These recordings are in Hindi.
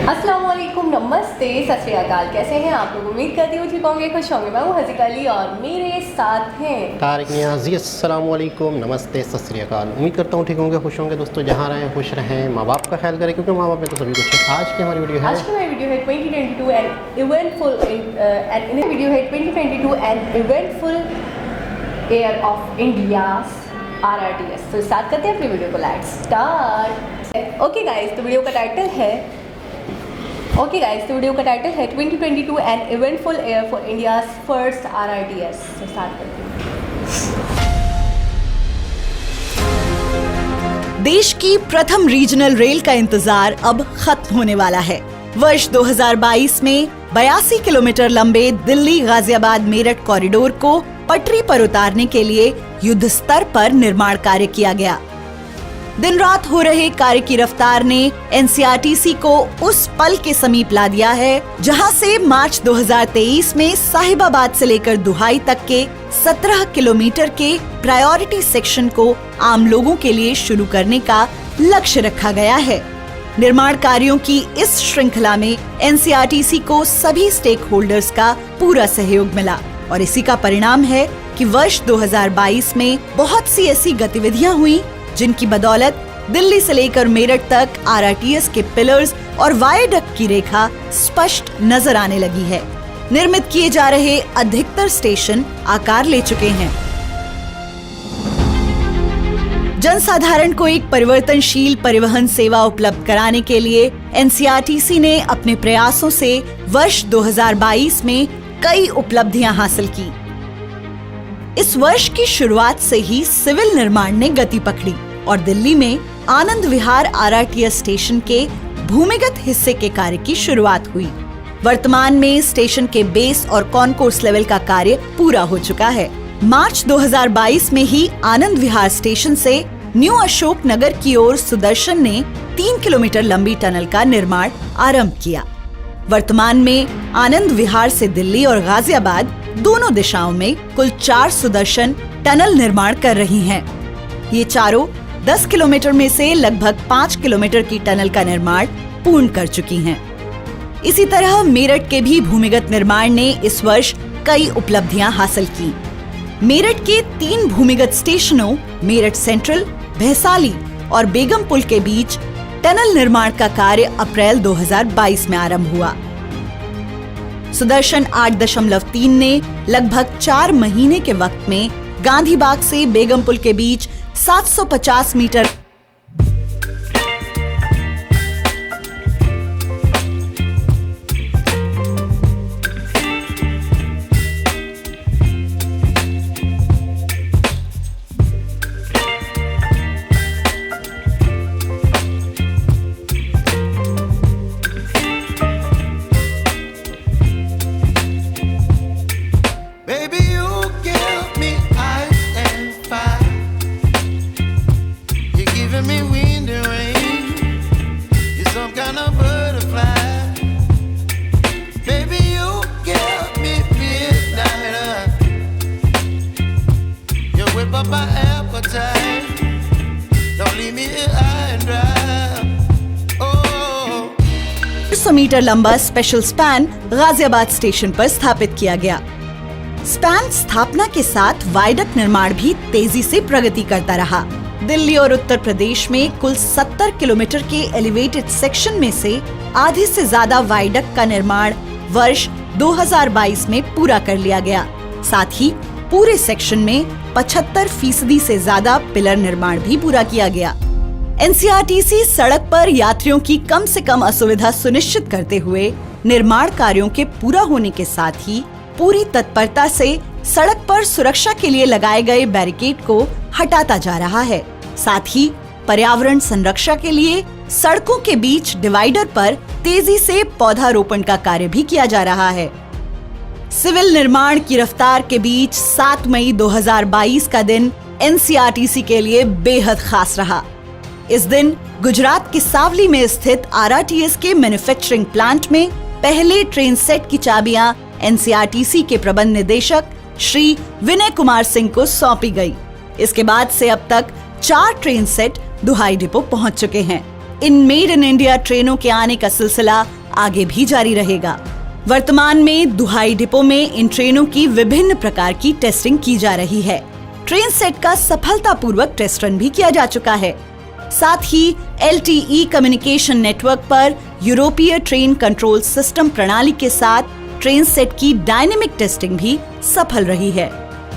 अस्सलाम वालेकुम, नमस्ते, सत श्री अकाल। कैसे हैं आप लोग? उम्मीद करती हूँ ठीक होंगे, खुश होंगे। मैं हूँ हज़ीक़ा अली और मेरे साथ हैं तारिक नियाज़ी। अस्सलाम वालेकुम, नमस्ते, सत श्री अकाल। उम्मीद करता हूँ ठीक होंगे, खुश होंगे। दोस्तों जहाँ रहें खुश रहें, माँ बाप का ख्याल करें, क्योंकि माँ बाप में तो सभी कुछ है। आज की हमारी वीडियो है 2022 and eventful year of India's RRTS। तो स्टार्ट करते हैं अपनी वीडियो को। Let's start. ओके गाइस, तो वीडियो का टाइटल है 2022 and eventful year for India's first RRTS। तो स्टार्ट करते हैं। देश की प्रथम रीजनल रेल का इंतजार अब खत्म होने वाला है। वर्ष 2022 में 82 किलोमीटर लंबे दिल्ली गाजियाबाद मेरठ कॉरिडोर को पटरी पर उतारने के लिए युद्ध स्तर पर निर्माण कार्य किया गया। दिन रात हो रहे कार्य की रफ्तार ने NCRTC को उस पल के समीप ला दिया है जहां से मार्च 2023 में साहिबाबाद से लेकर दुहाई तक के 17 किलोमीटर के प्रायोरिटी सेक्शन को आम लोगों के लिए शुरू करने का लक्ष्य रखा गया है। निर्माण कार्यों की इस श्रृंखला में NCRTC को सभी स्टेक होल्डर्स का पूरा सहयोग मिला और इसी का परिणाम है कि वर्ष 2022 में बहुत सी ऐसी गतिविधियां हुई जिनकी बदौलत दिल्ली से लेकर मेरठ तक RRTS के पिलर्स और वायडक्ट की रेखा स्पष्ट नजर आने लगी है। निर्मित किए जा रहे अधिकतर स्टेशन आकार ले चुके हैं। जनसाधारण को एक परिवर्तनशील परिवहन सेवा उपलब्ध कराने के लिए NCRTC ने अपने प्रयासों से वर्ष 2022 में कई उपलब्धियां हासिल की। इस वर्ष की शुरुआत से ही सिविल निर्माण ने गति पकड़ी और दिल्ली में आनंद विहार RRTS स्टेशन के भूमिगत हिस्से के कार्य की शुरुआत हुई। वर्तमान में स्टेशन के बेस और कॉन्कोर्स लेवल का कार्य पूरा हो चुका है। मार्च 2022 में ही आनंद विहार स्टेशन से न्यू अशोक नगर की ओर सुदर्शन ने 3 किलोमीटर लंबी टनल का निर्माण आरंभ किया। वर्तमान में आनंद विहार से दिल्ली और गाजियाबाद दोनों दिशाओं में कुल 4 सुदर्शन टनल निर्माण कर रही हैं। ये चारों 10 किलोमीटर में से लगभग 5 किलोमीटर की टनल का निर्माण पूर्ण कर चुकी हैं। इसी तरह मेरठ के भी भूमिगत निर्माण ने इस वर्ष कई उपलब्धियां हासिल की। मेरठ के 3 भूमिगत स्टेशनों मेरठ सेंट्रल, भैसाली और बेगमपुल के बीच टनल निर्माण का कार्य अप्रैल 2022 में आरंभ हुआ। सुदर्शन 8.3 ने लगभग 4 महीने के वक्त में गांधी बाग से बेगमपुल के बीच 750 मीटर मीटर लंबा स्पेशल स्पैन गाजियाबाद स्टेशन पर स्थापित किया गया। स्पैन स्थापना के साथ वायडक्ट निर्माण भी तेजी से प्रगति करता रहा। दिल्ली और उत्तर प्रदेश में कुल 70 किलोमीटर के एलिवेटेड सेक्शन में से आधे से ज्यादा वायडक्ट का निर्माण वर्ष 2022 में पूरा कर लिया गया। साथ ही पूरे सेक्शन में 75% से ज्यादा पिलर निर्माण भी पूरा किया गया। NCRTC सड़क पर यात्रियों की कम से कम असुविधा सुनिश्चित करते हुए निर्माण कार्यों के पूरा होने के साथ ही पूरी तत्परता से सड़क पर सुरक्षा के लिए लगाए गए बैरिकेड को हटाता जा रहा है। साथ ही पर्यावरण संरक्षण के लिए सड़कों के बीच डिवाइडर पर तेजी से पौधारोपण का कार्य भी किया जा रहा है। सिविल निर्माण की रफ्तार के बीच 7 मई 2022 का दिन NCRTC के लिए बेहद खास रहा। इस दिन गुजरात के सावली में स्थित RRTS के मैन्युफैक्चरिंग प्लांट में पहले ट्रेन सेट की चाबियां NCRTC के प्रबंध निदेशक श्री विनय कुमार सिंह को सौंपी गई। इसके बाद से अब तक 4 ट्रेन सेट दुहाई डिपो पहुंच चुके हैं। इन मेड इन इंडिया ट्रेनों के आने का सिलसिला आगे भी जारी रहेगा। वर्तमान में दुहाई डिपो में इन ट्रेनों की विभिन्न प्रकार की टेस्टिंग की जा रही है। ट्रेन सेट का सफलतापूर्वक टेस्ट रन भी किया जा चुका है। साथ ही LTE कम्युनिकेशन नेटवर्क पर यूरोपीय ट्रेन कंट्रोल सिस्टम प्रणाली के साथ ट्रेन सेट की डायनेमिक टेस्टिंग भी सफल रही है।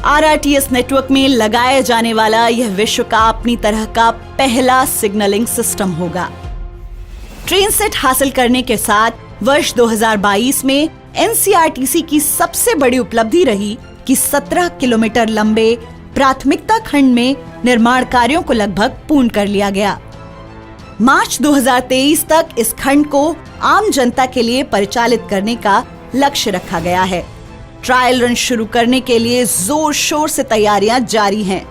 RRTS नेटवर्क में लगाया जाने वाला यह विश्व का अपनी तरह का पहला सिग्नलिंग सिस्टम होगा। ट्रेन सेट हासिल करने के साथ वर्ष 2022 में NCRTC की सबसे बड़ी उपलब्धि रही कि 17 किलोमीटर लंबे प्राथमिकता खंड में निर्माण कार्यों को लगभग पूर्ण कर लिया गया। मार्च 2023 तक इस खंड को आम जनता के लिए परिचालित करने का लक्ष्य रखा गया है। ट्रायल रन शुरू करने के लिए जोर शोर से तैयारियां जारी हैं।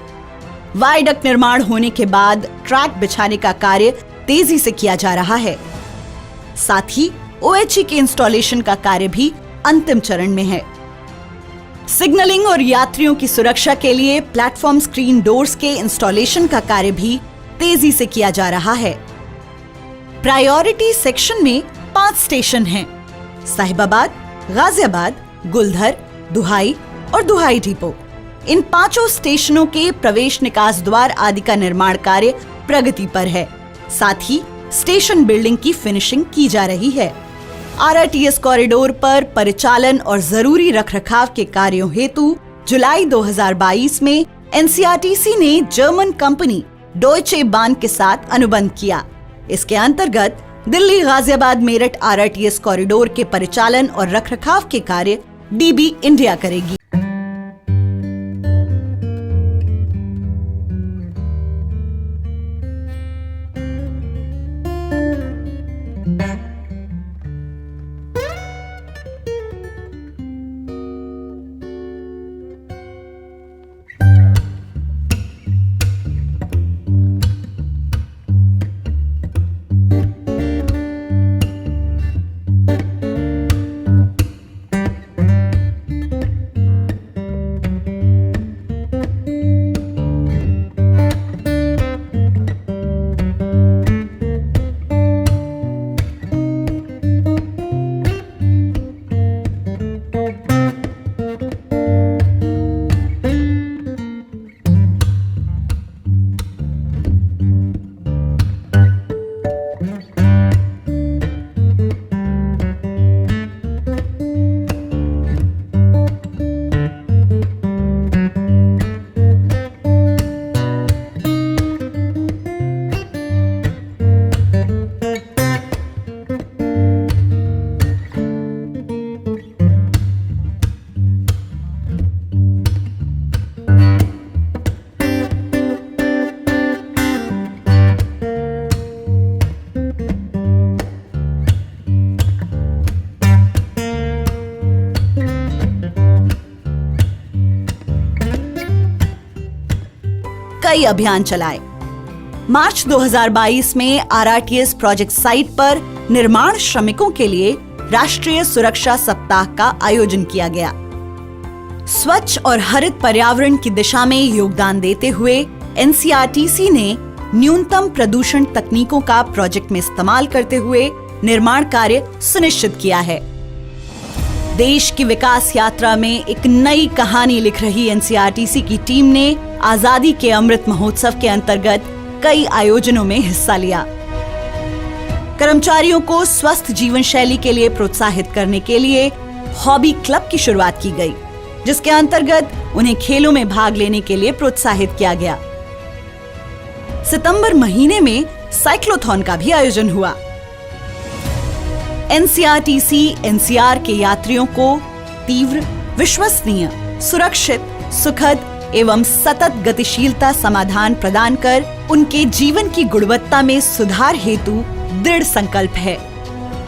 वायडक्ट निर्माण होने के बाद ट्रैक बिछाने का कार्य तेजी से किया जा रहा है। साथ ही OHE के इंस्टॉलेशन का कार्य भी अंतिम चरण में है। सिग्नलिंग और यात्रियों की सुरक्षा के लिए प्लेटफॉर्म स्क्रीन डोर्स के इंस्टॉलेशन का कार्य भी तेजी से किया जा रहा है। प्रायोरिटी सेक्शन में 5 स्टेशन हैं: साहिबाबाद, गाजियाबाद, गुलधर, दुहाई और दुहाई डिपो। इन 5 स्टेशनों के प्रवेश निकास द्वार आदि का निर्माण कार्य प्रगति पर है। साथ ही स्टेशन बिल्डिंग की फिनिशिंग की जा रही है। RRTS कॉरिडोर पर परिचालन और जरूरी रखरखाव के कार्यों हेतु जुलाई 2022 में NCRTC ने जर्मन कंपनी डॉयचे बान के साथ अनुबंध किया। इसके अंतर्गत दिल्ली गाजियाबाद मेरठ RRTS कॉरिडोर के परिचालन और रखरखाव के कार्य DB इंडिया करेगी। कई अभियान चलाए। मार्च 2022 में RRTS प्रोजेक्ट साइट पर निर्माण श्रमिकों के लिए राष्ट्रीय सुरक्षा सप्ताह का आयोजन किया गया। स्वच्छ और हरित पर्यावरण की दिशा में योगदान देते हुए NCRTC ने न्यूनतम प्रदूषण तकनीकों का प्रोजेक्ट में इस्तेमाल करते हुए निर्माण कार्य सुनिश्चित किया है। देश की विकास यात्रा में एक नई कहानी लिख रही NCRTC की टीम ने आजादी के अमृत महोत्सव के अंतर्गत कई आयोजनों में हिस्सा लिया। कर्मचारियों को स्वस्थ जीवन शैली के लिए प्रोत्साहित करने के लिए हॉबी क्लब की शुरुआत की गई, जिसके अंतर्गत उन्हें खेलों में भाग लेने के लिए प्रोत्साहित किया गया। सितंबर महीने में साइक्लोथॉन का भी आयोजन हुआ। NCRTC NCR के यात्रियों को तीव्र, विश्वसनीय, सुरक्षित, सुखद एवं सतत गतिशीलता समाधान प्रदान कर उनके जीवन की गुणवत्ता में सुधार हेतु दृढ़ संकल्प है।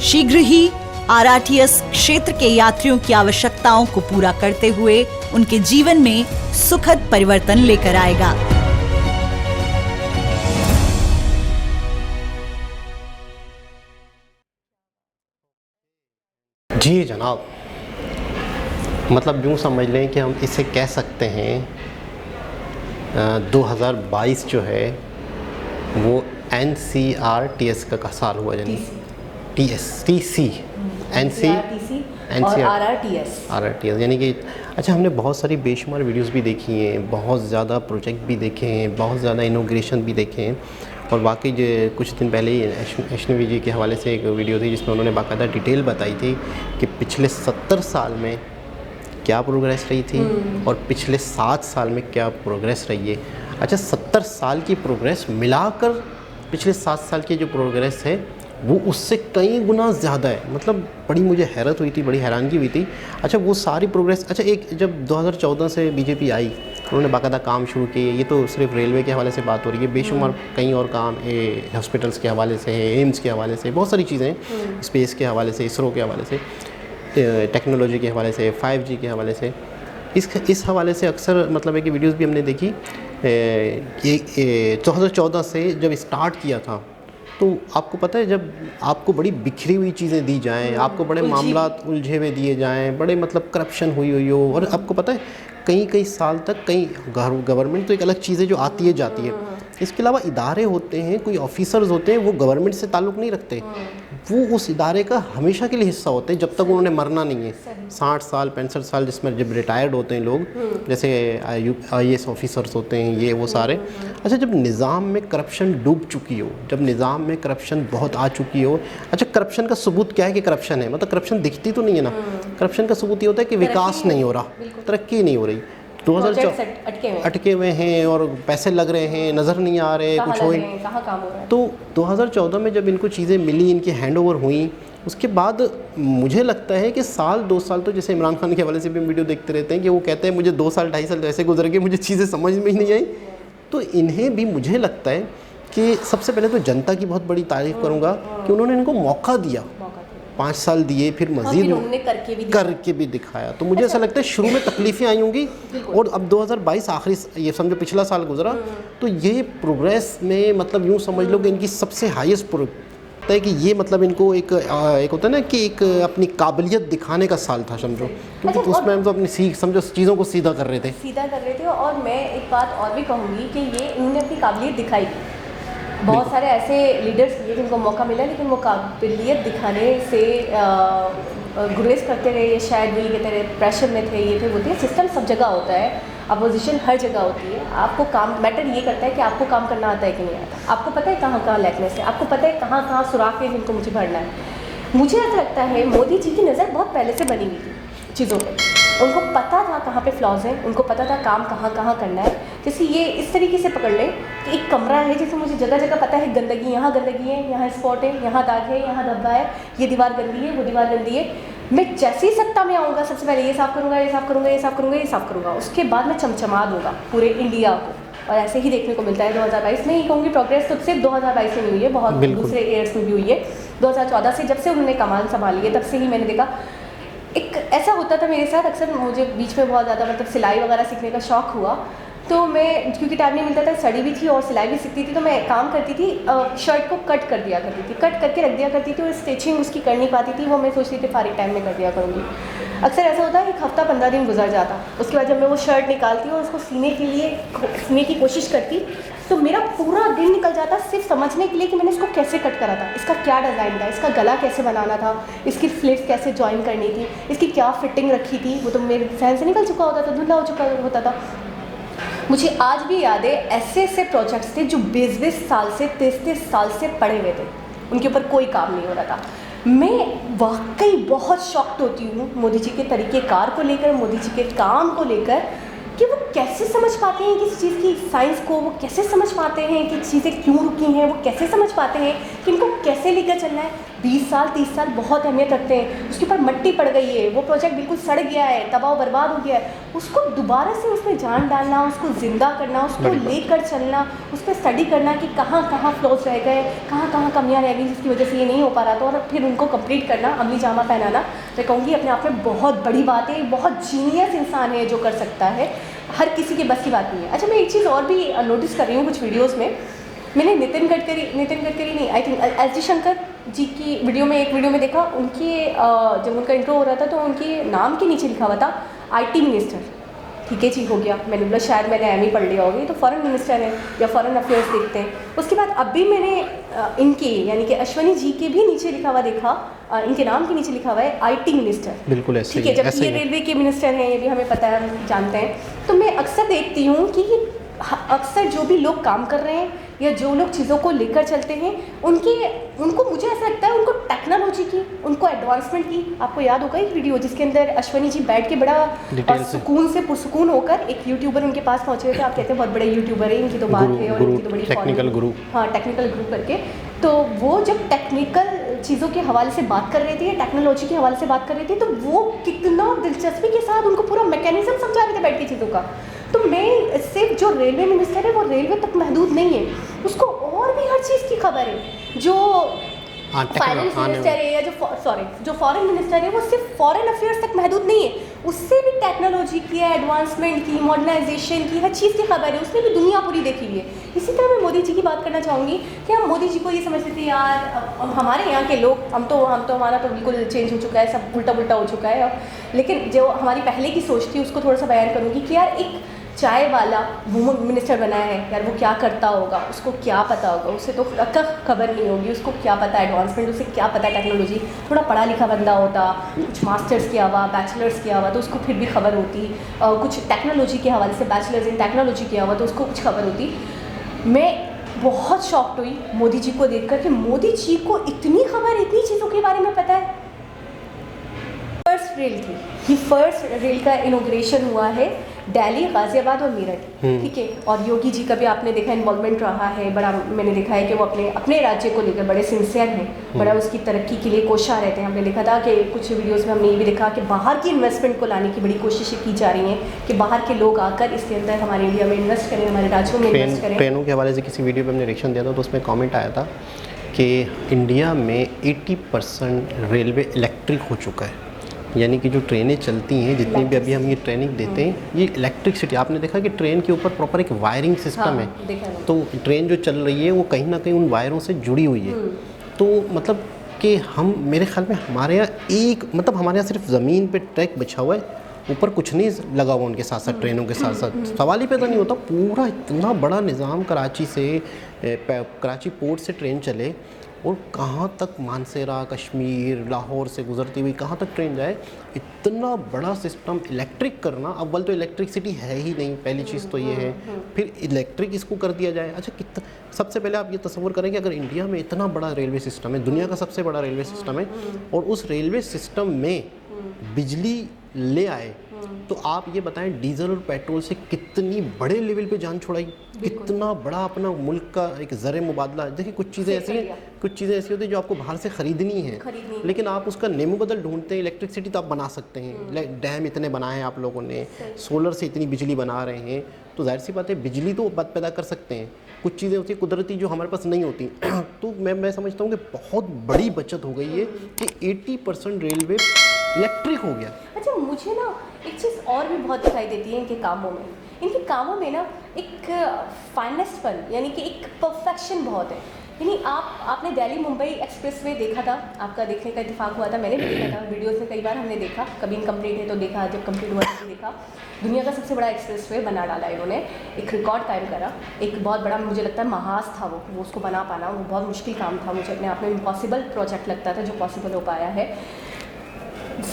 शीघ्र ही RRTS क्षेत्र के यात्रियों की आवश्यकताओं को पूरा करते हुए उनके जीवन में सुखद परिवर्तन लेकर आएगा। जी जनाब, मतलब यूँ समझ लें कि हम इसे कह सकते हैं 2022 जो है वो NCRTS का साल हुआ, यानी TC और RRTS, यानी कि अच्छा, हमने बहुत सारी बेशुमार वीडियोस भी देखी हैं, बहुत ज़्यादा प्रोजेक्ट भी देखे हैं, बहुत ज़्यादा इनोग्रेशन भी देखे हैं। और वाकई जो कुछ दिन पहले ही अश्विनी जी के हवाले से एक वीडियो थी जिसमें उन्होंने बाकायदा डिटेल बताई थी कि पिछले 70 साल में क्या प्रोग्रेस रही थी और पिछले 7 साल में क्या प्रोग्रेस रही है। अच्छा, 70 साल की प्रोग्रेस मिलाकर पिछले 7 साल की जो प्रोग्रेस है वो उससे कई गुना ज़्यादा है। मतलब बड़ी मुझे हैरत हुई थी, बड़ी हैरानगी हुई थी। अच्छा, वो सारी प्रोग्रेस, अच्छा एक जब 2014 से बीजेपी आई, उन्होंने बाकायदा काम शुरू किए। ये तो सिर्फ रेलवे के हवाले से बात हो रही है, बेशुमार कई और काम हॉस्पिटल्स के हवाले से है, एम्स के हवाले से, बहुत सारी चीज़ें, स्पेस के हवाले से, इसरो के हवाले से, टेक्नोलॉजी के हवाले से, 5G के हवाले से। इस हवाले से अक्सर मतलब है कि वीडियोस भी हमने देखी। 2014 से जब स्टार्ट किया था तो आपको पता है, जब आपको बड़ी बिखरी हुई चीज़ें दी जाएं, आपको बड़े मामलात उलझे हुए दिए जाएं, बड़े मतलब करप्शन हुई हो, और आपको पता है कई साल तक गवर्नमेंट तो एक अलग चीज़ है जो आती है जाती है, इसके अलावा इदारे होते हैं, कोई ऑफिसर्स होते हैं, वो गवर्नमेंट से ताल्लुक़ नहीं रखते, वो उस इदारे का हमेशा के लिए हिस्सा होते हैं जब तक उन्होंने मरना नहीं है। 60 साल 65 साल जिसमें जब रिटायर्ड होते हैं लोग, जैसे IAS ऑफिसर्स होते हैं, ये वो सारे। अच्छा, जब निज़ाम में करप्शन डूब चुकी हो, जब निज़ाम में करप्शन बहुत आ चुकी हो, अच्छा करप्शन का सबूत क्या है कि करप्शन है, मतलब करप्शन दिखती तो नहीं है ना, करप्शन का सबूत ये होता है कि विकास नहीं हो रहा, तरक्की नहीं हो रही, 2014 अटके हुए हैं और पैसे लग रहे हैं, नज़र नहीं आ रहे, कुछ हो कहाँ काम हो रहा है। तो 2014 में जब इनको चीज़ें मिली, इनकी हैंड ओवर हुई, उसके बाद मुझे लगता है कि साल 2 साल तो, जैसे इमरान खान के हवाले से भी वीडियो देखते रहते हैं कि वो कहते हैं मुझे 2 साल 2.5 साल ऐसे गुजर गए, मुझे चीज़ें समझ में ही नहीं आई। तो इन्हें भी मुझे लगता है कि सबसे पहले तो जनता की बहुत बड़ी तारीफ़ करूँगा कि उन्होंने इनको मौका दिया, 5 साल दिए, फिर मज़ीद करके भी दिखाया। तो मुझे ऐसा लगता है शुरू में तकलीफ़ें आई होंगी, और अब 2022 आखिरी, ये समझो पिछला साल गुजरा, तो ये प्रोग्रेस में मतलब यूँ समझ लो कि इनकी सबसे हाईएस्ट है कि ये मतलब इनको एक होता है ना कि एक अपनी काबिलियत दिखाने का साल था समझो, क्योंकि उसमें हम तो अपनी समझो चीज़ों को सीधा कर रहे थे। और मैं एक बात और भी कहूँगी कि ये इन्होंने अपनी काबिलियत दिखाई। बहुत सारे ऐसे लीडर्स लिए जिनको मौका मिला, लेकिन वो काबिलियत दिखाने से गुरेज करते रहे, ये शायद वही कहते रहे, प्रेशर में थे, ये थे, वो थे। सिस्टम सब जगह होता है, अपोजिशन हर जगह होती है। आपको काम मैटर ये करता है कि आपको काम करना आता है कि नहीं आता, आपको पता है कहाँ लैकनेस है, आपको पता है कहाँ सुराख है जिनको मुझे भरना है। मुझे ऐसा लगता है मोदी जी की नज़र बहुत पहले से बनी हुई थी चीज़ों पर, उनको पता था कहाँ पे फ्लॉज हैं, उनको पता था काम कहाँ करना है। जैसे ये इस तरीके से पकड़ लें कि एक कमरा है, जैसे मुझे जगह जगह पता है गंदगी, यहाँ गंदगी है, यहाँ स्पॉट है, यहाँ दाग है, यहाँ धब्बा है, ये दीवार गंदी है, वो दीवार गंदी है। मैं जैसे ही सत्ता में आऊँगा सबसे पहले ये साफ़ करूँगा, ये साफ़ करूँगा, ये साफ़ करूँगा, ये साफ़ करूँगा, उसके बाद मैं चमचमा दूँगा पूरे इंडिया को। और ऐसे ही देखने को मिलता है 2022 में। ये कहूँगी प्रोग्रेस तो सिर्फ 2022 में नहीं हुई है, बहुत दूसरे ईयर्स में भी हुई है। 2014 से जब से उन्होंने कमान संभाली है, तब से ही मैंने देखा। एक ऐसा होता था मेरे साथ, अक्सर मुझे बीच में बहुत ज़्यादा मतलब सिलाई वगैरह सीखने का शौक़ हुआ, तो मैं क्योंकि टाइम नहीं मिलता था, स्टडी भी थी और सिलाई भी सीखती थी, तो मैं काम करती थी, शर्ट को कट कर दिया करती थी, कट करके रख दिया करती थी, और स्टिचिंग उसकी कर नहीं पाती थी, वो मैं सोचती थी फारिग टाइम में कर दिया करूँगी। अक्सर ऐसा होता है, 1 हफ्ता 15 दिन गुजर जाता, उसके बाद जब मैं वो शर्ट निकालती और उसको सीने की कोशिश करती, तो मेरा पूरा दिन निकल जाता सिर्फ समझने के लिए कि मैंने इसको कैसे कट करा था, इसका क्या डिज़ाइन था, इसका गला कैसे बनाना था, इसकी स्लीव्स कैसे ज्वाइन करनी थी, इसकी क्या फिटिंग रखी थी। वो तो मेरे सहन से निकल चुका होता था, धुंधला हो चुका होता था। मुझे आज भी याद है, ऐसे प्रोजेक्ट्स थे जो 20-20 साल से 30-30 साल से पड़े हुए थे, उनके ऊपर कोई काम नहीं हो रहा था। मैं वाकई बहुत शॉक्ड होती हूँ मोदी जी के तरीक़ेकार को लेकर, मोदी जी के काम को लेकर, कि वो कैसे समझ पाते हैं किसी चीज़ की साइंस को, वो कैसे समझ पाते हैं कि चीज़ें क्यों रुकी हैं, वो कैसे समझ पाते हैं कि इनको कैसे लेकर चलना है। 20 साल 30 साल बहुत अहमियत रखते हैं, उसके ऊपर मट्टी पड़ गई है, वो प्रोजेक्ट बिल्कुल सड़ गया है, तबाह बर्बाद हो गया है, उसको दोबारा से उसमें जान डालना, उसको ज़िंदा करना, उसको लेकर चलना, उस पर स्टडी करना कि कहाँ फ्लॉज रह गए, कहाँ कमियाँ रह गई जिसकी वजह से ये नहीं हो पा रहा था, और फिर उनको कंप्लीट करना, अमली जामा पहनाना। मैं कहूँगी अपने आप में बहुत बड़ी बात है, बहुत जीनियस इंसान है जो कर सकता है, हर किसी के बस की बात नहीं है। अच्छा, मैं एक चीज़ और भी नोटिस कर रही हूँ कुछ वीडियोस में, मैंने नितिन गडकरी नहीं, आई थिंक एस जयशंकर जी की एक वीडियो में देखा, उनकी जब उनका इंट्रो हो रहा था तो उनके नाम के नीचे लिखा हुआ था IT मिनिस्टर। ठीक है जी, हो गया। मैंने बोला शायद मैंने एम ही पढ़ लिया होगी, तो फॉरेन मिनिस्टर हैं या फॉरेन अफेयर्स देखते हैं। उसके बाद अभी मैंने इनके यानी कि अश्वनी जी के भी नीचे लिखा हुआ देखा, इनके नाम के नीचे लिखा हुआ है IT मिनिस्टर। बिल्कुल ऐसे ठीक है, ही, जब ऐसे ये ही। रेलवे के मिनिस्टर हैं, ये भी हमें पता है, हम जानते हैं। तो मैं अक्सर देखती हूँ कि ये अक्सर जो भी लोग काम कर रहे हैं या जो लोग चीज़ों को लेकर चलते हैं, उनको मुझे ऐसा लगता है उनको टेक्नोलॉजी की, उनको एडवांसमेंट की। आपको याद होगा एक वीडियो जिसके अंदर अश्वनी जी बैठ के बड़ा सुकून से पुरसुकून होकर एक यूट्यूबर उनके पास पहुंचे थे। आप कहते हैं बहुत बड़े यूट्यूबर है, इनकी तो बात है और इनकी तो बड़ी टेक्निकल गुरु। हाँ, टेक्निकल गुरु करके। तो वो जब टेक्निकल चीज़ों के हवाले से बात कर रहे थे, टेक्नोलॉजी के हवाले से बात कर रहे थे, तो वो कितना दिलचस्पी के साथ उनको पूरा मैकेनिज्म समझा रहे थे बैठ के चीज़ों का। तो मैं सिर्फ जो रेलवे मिनिस्टर है वो रेलवे तक महदूद नहीं है, उसको और भी हर चीज़ की खबर है। जो फाइनेंस मिनिस्टर है या जो फॉरेन मिनिस्टर है वो सिर्फ फॉरेन अफेयर्स तक महदूद नहीं है, उससे भी टेक्नोलॉजी की, एडवांसमेंट की, मॉडर्नाइजेशन की, हर चीज़ की खबर है। उसने भी दुनिया पूरी देखी हुई है। इसी तरह मैं मोदी जी की बात करना चाहूँगी कि हम मोदी जी को ये समझते थे यार हमारे यहाँ के लोग, हम तो हमारा तो बिल्कुल चेंज हो चुका है, सब उल्टा हो चुका है अब। लेकिन जो हमारी पहले की सोच थी उसको थोड़ा सा बयान करूँगी कि यार एक चाय वाला वुमन मिनिस्टर बनाया है, यार वो क्या करता होगा, उसको क्या पता होगा, उसे तो खबर नहीं होगी, उसको क्या पता एडवांसमेंट, उसे क्या पता टेक्नोलॉजी। थोड़ा पढ़ा लिखा बंदा होता, कुछ मास्टर्स किया हुआ, बैचलर्स किया हुआ, तो उसको फिर भी खबर होती। कुछ टेक्नोलॉजी के हवाले से बैचलर्स इन टेक्नोलॉजी किया हुआ, तो उसको कुछ खबर होती। मैं बहुत शॉक्ड हुई मोदी जी को देखकर कि मोदी जी को इतनी खबर, इतनी चीज़ों के बारे में पता है। फर्स्ट रेल थी, ये फर्स्ट रेल का इनॉग्रेशन हुआ है दिल्ली, गाजियाबाद और मेरठ, ठीक है। और योगी जी का भी आपने देखा इन्वॉल्वमेंट रहा है बड़ा। मैंने देखा है कि वो अपने राज्य को लेकर बड़े सिंसियर हैं, बड़ा उसकी तरक्की के लिए कोशिश रहते हैं। हमने देखा था कि कुछ वीडियोस में हमने ये भी देखा कि बाहर की इन्वेस्टमेंट को लाने की बड़ी कोशिशें की जा रही हैं कि बाहर के लोग आकर इसके अंदर हमारे इंडिया में इन्वेस्ट करें, हमारे राज्यों में इन्वेस्ट करें। ट्रेनों के हवाले से किसी वीडियो पर हमने रिएक्शन दिया था, तो उसमें कॉमेंट आया था कि इंडिया में 80% रेलवे इलेक्ट्रिक हो चुका है, यानी कि जो ट्रेनें चलती हैं, जितनी भी अभी हम ये ट्रेनिंग देते हैं, ये इलेक्ट्रिसिटी। आपने देखा कि ट्रेन के ऊपर प्रॉपर एक वायरिंग सिस्टम है, तो ट्रेन जो चल रही है वो कहीं ना कहीं उन वायरों से जुड़ी हुई है। तो मतलब कि हम, मेरे ख्याल में हमारे यहाँ हमारे यहाँ सिर्फ ज़मीन पे ट्रैक बिछा हुआ है, ऊपर कुछ नहीं लगा हुआ उनके साथ साथ, ट्रेनों के साथ साथ। सवाल ही पैदा नहीं होता, पूरा इतना बड़ा निज़ाम कराची पोर्ट से ट्रेन चले और कहाँ तक मानसेरा, कश्मीर, लाहौर से गुजरती हुई कहाँ तक ट्रेन जाए, इतना बड़ा सिस्टम इलेक्ट्रिक करना। अव्वल तो इलेक्ट्रिसिटी है ही नहीं, पहली चीज़ तो ये है, फिर इलेक्ट्रिक इसको कर दिया जाए। अच्छा, कितना, सबसे पहले आप ये तस्वीर करें कि अगर इंडिया में इतना बड़ा रेलवे सिस्टम है, दुनिया का सबसे बड़ा रेलवे सिस्टम है, और उस रेलवे सिस्टम में बिजली ले आए, तो आप ये बताएं डीजल और पेट्रोल से कितनी बड़े लेवल पे जान छुड़ाई, कितना बड़ा अपना मुल्क का एक ज़र मुबादला। देखिए कुछ चीज़ें ऐसी होती हैं जो आपको बाहर से ख़रीदनी है, लेकिन आप उसका नेमो बदल ढूंढते हैं। इलेक्ट्रिसिटी तो आप बना सकते हैं, डैम इतने बनाए हैं आप लोगों ने, सोलर से इतनी बिजली बना रहे हैं, तो जाहिर सी बात है बिजली तो पैदा कर सकते हैं। कुछ चीज़ें होती हैं कुदरती जो हमारे पास नहीं होती। तो मैं समझता हूँ कि बहुत बड़ी बचत हो गई है कि 80% रेलवे इलेक्ट्रिक हो गया। अच्छा, मुझे ना एक चीज़ और भी बहुत दिखाई देती है इनके कामों में ना एक फाइनेस्टपन, यानी कि एक परफेक्शन बहुत है। यानी आपने दिल्ली मुंबई एक्सप्रेसवे देखा था, आपका देखने का इत्तेफाक हुआ था, मैंने भी देखा था, वीडियोस में कई बार हमने देखा, कभी इनकम्प्लीट है तो देखा, जब कंप्लीट हुआ तो देखा। दुनिया का सबसे बड़ा एक्सप्रेसवे बना डाला इन्होंने, एक रिकॉर्ड कायम करा, एक बहुत बड़ा, मुझे लगता है महाज था वो उसको बना पाना, वो बहुत मुश्किल काम था, मुझे अपने आप में इम्पॉसिबल प्रोजेक्ट लगता था जो पॉसिबल हो पाया है।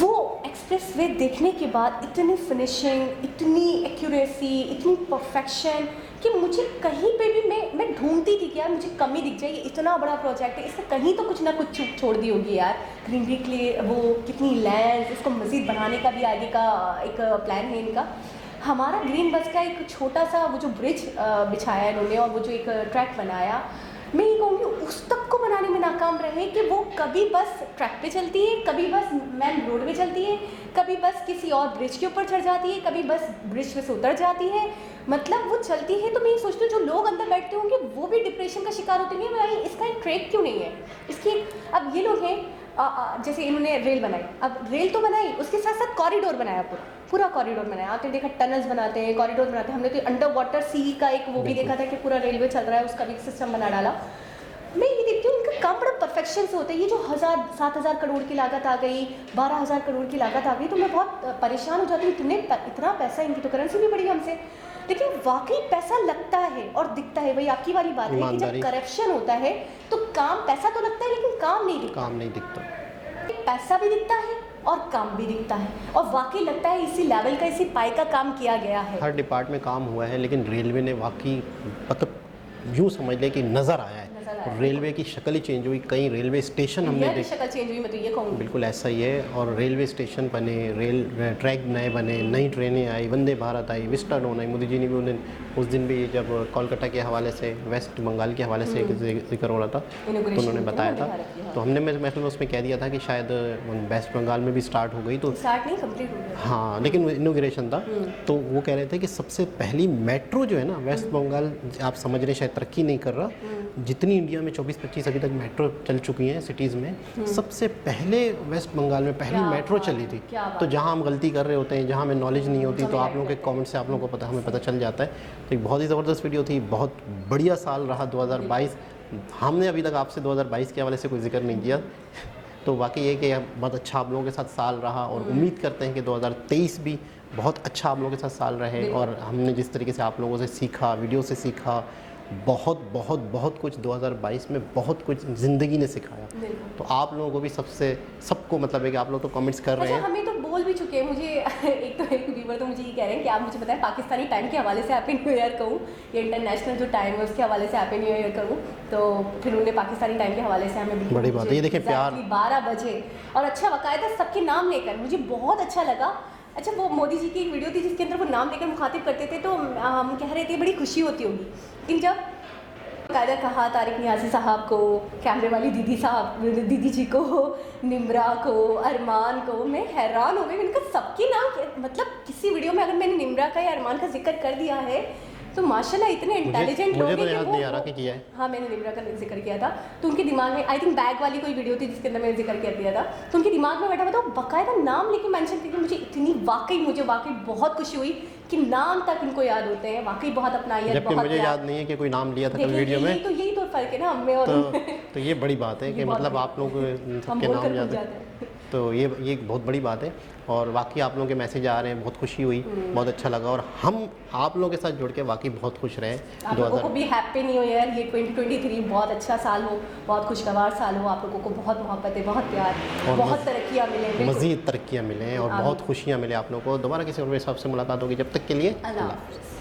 वो एक्सप्रेसवे देखने के बाद इतनी फिनिशिंग, इतनी एक्यूरेसी, इतनी परफेक्शन कि मुझे कहीं पे भी मैं ढूंढती थी कि यार मुझे कमी दिख जाए, इतना बड़ा प्रोजेक्ट है, इसने कहीं तो कुछ ना कुछ छोड़ दी होगी यार। ग्रीनरी के लिए वो कितनी लैंड, इसको मज़ीद बढ़ाने का भी आगे का एक प्लान है इनका। हमारा ग्रीन बस का एक छोटा सा वो जो ब्रिज बिछाया इन्होंने और वो जो एक ट्रैक बनाया, मैं ये कहूँगी उस तक को बनाने में नाकाम रहे कि वो कभी बस ट्रैक पे चलती है, कभी बस मेन रोड पे चलती है, कभी बस किसी और ब्रिज के ऊपर चढ़ जाती है, कभी बस ब्रिज पे से उतर जाती है। मतलब वो चलती है तो मैं ये सोचती हूँ जो लोग अंदर बैठते होंगे वो भी डिप्रेशन का शिकार होते होंगे, भाई इसका एक ट्रैक क्यों नहीं है इसकी। अब ये लोग हैं जैसे इन्होंने रेल बनाई, अब रेल तो बनाई, उसके साथ साथ कॉरिडोर बनाया, पूरा कॉरिडोर बनाया। आपने देखा टनल्स बनाते हैं, कॉरिडोर बनाते हैं, हमने तो अंडर वाटर सी का एक वो भी देखा था कि पूरा रेलवे चल रहा है, उसका भी सिस्टम बना डाला। मैं ये देखती हूँ उनका काम बड़ा परफेक्शन से होता है। ये जो 7,000 करोड़ की लागत आ गई, 12,000 करोड़ की लागत आ गई, तो मैं बहुत परेशान हो जाती हूँ। इतना पैसा, इनकी तो करेंसी भी बढ़ी हमसे, लेकिन वाकई पैसा लगता है और दिखता है। वही आपकी वाली बात है कि जब करप्शन होता है तो पैसा तो लगता है लेकिन काम नहीं दिखता। पैसा भी दिखता है और काम भी दिखता है, और वाकई लगता है इसी लेवल का, इसी पाई का काम किया गया है। हर डिपार्टमेंट में काम हुआ है, लेकिन रेलवे ने वाकई मतलब यूँ समझ ले कि नज़र आया है। रेलवे की शक्ल ही चेंज हुई, कई रेलवे स्टेशन हमने शक्ल चेंज हुई, मैं तो ये कहूँगी। बिल्कुल ऐसा ही है। और रेलवे स्टेशन बने, रेल ट्रैक नए बने, नई ट्रेनें आई, वंदे भारत आई, विस्टाडोम आई। मोदी जी ने भी उस दिन भी जब कोलकाता के हवाले से, वेस्ट बंगाल के हवाले से जिक्र हो रहा था, तो उन्होंने बताया था। तो हमने मैं उसमें कह दिया था कि शायद वेस्ट बंगाल में भी स्टार्ट हो गई, तो स्टार्ट नहीं, कंप्लीट हो गया। हाँ, लेकिन इनॉग्रेशन था। तो वो कह रहे थे कि सबसे पहली मेट्रो जो है ना, वेस्ट बंगाल आप समझ रहे शायद तरक्की नहीं कर रहा, जितनी इंडिया में 24-25 अभी तक मेट्रो चल चुकी हैं सिटीज़ में, सबसे पहले वेस्ट बंगाल में पहली मेट्रो चली थी। तो जहाँ हम गलती कर रहे होते हैं, जहाँ हमें नॉलेज नहीं होती, तो आप लोगों के कमेंट से आप लोगों को हमें पता चल जाता है। तो एक बहुत ही ज़बरदस्त वीडियो थी, बहुत बढ़िया साल रहा 2022। हमने अभी तक आपसे 2022 के हवाले से कोई जिक्र नहीं किया, तो वाकई ये कि बहुत अच्छा आप लोगों के साथ साल रहा, और उम्मीद करते हैं कि 2023 भी बहुत अच्छा आप लोगों के साथ साल रहे। और हमने जिस तरीके से आप लोगों से सीखा, वीडियो से सीखा, बहुत कुछ 2022 में बहुत कुछ ज़िंदगी ने सिखाया। तो आप लोगों को भी सबको मतलब है कि आप लोग तो कमेंट्स कर रहे हैं। हमें तो बोल भी चुके हैं। मुझे एक व्यूवर तो मुझे ये कह रहे हैं कि आप मुझे बताएं पाकिस्तानी टाइम के हवाले से हैप्पी न्यू ईयर कहूँ या इंटरनेशनल जो टाइम है उसके हवाले से हैप्पी न्यू ईयर कहूँ। तो फिर उन्होंने पाकिस्तानी टाइम के हवाले से हमें बड़ी बात है, ये देखिए प्यार 12 बजे और अच्छा बाकायदा सबके नाम लेकर, मुझे बहुत अच्छा लगा। अच्छा, वो मोदी जी की एक वीडियो थी जिसके अंदर वो नाम लेकर मुखातिब करते थे, तो हम कह रहे थे बड़ी खुशी होती होगी, लेकिन जब बाकायदा कहा तारिक नियाज़ी साहब को, कैमरे वाली दीदी जी को, निम्रा को, अरमान को, मैं हैरान हो गई। मैंने कहा सबके नाम, मतलब किसी वीडियो में अगर मैंने निम्रा का या अरमान का जिक्र कर दिया है तो माशाल्लाह इतने इंटेलिजेंट लोग हैं। मुझे तो याद नहीं आ रहा कि किया है। हाँ, मैंने निम्रा का जिक्र किया था, तो उनके दिमाग में आई थिंक बैग वाली कोई वीडियो थी जिसके अंदर मैंने जिक्र कर दिया था, तो उनके दिमाग में बैठा हुआ था, बाकायदा नाम लेके मेंशन करके मुझे वाकई बहुत खुशी हुई कि नाम तक इनको याद होते हैं। वाकई बहुत अपनाइए। जबकि मुझे याद नहीं है कि कोई नाम लिया था कभी वीडियो में। तो यही तो फर्क है ना हमें और तो ये बड़ी बात है कि मतलब आप लोगों को सबके नाम याद है, तो ये बहुत बड़ी बात है। और वाकई आप लोगों के मैसेज आ रहे हैं, बहुत खुशी हुई, बहुत अच्छा लगा, और हम आप लोगों के साथ जुड़ के वाकई बहुत खुश रहे। आप लोगों को भी हैप्पी न्यू ईयर। ये 2023 बहुत अच्छा साल हो, बहुत खुशगवार साल हो। आप लोगों को बहुत मोहब्बत है, बहुत प्यार, बहुत तरक्कियाँ मिलें, मज़ीद तरक्कियाँ मिलें और बहुत खुशियाँ मिलें आप लोगों को। दोबारा किसी और हिसाब से मुलाकात होगी, जब तक के लिए अल्लाह हाफ़िज़।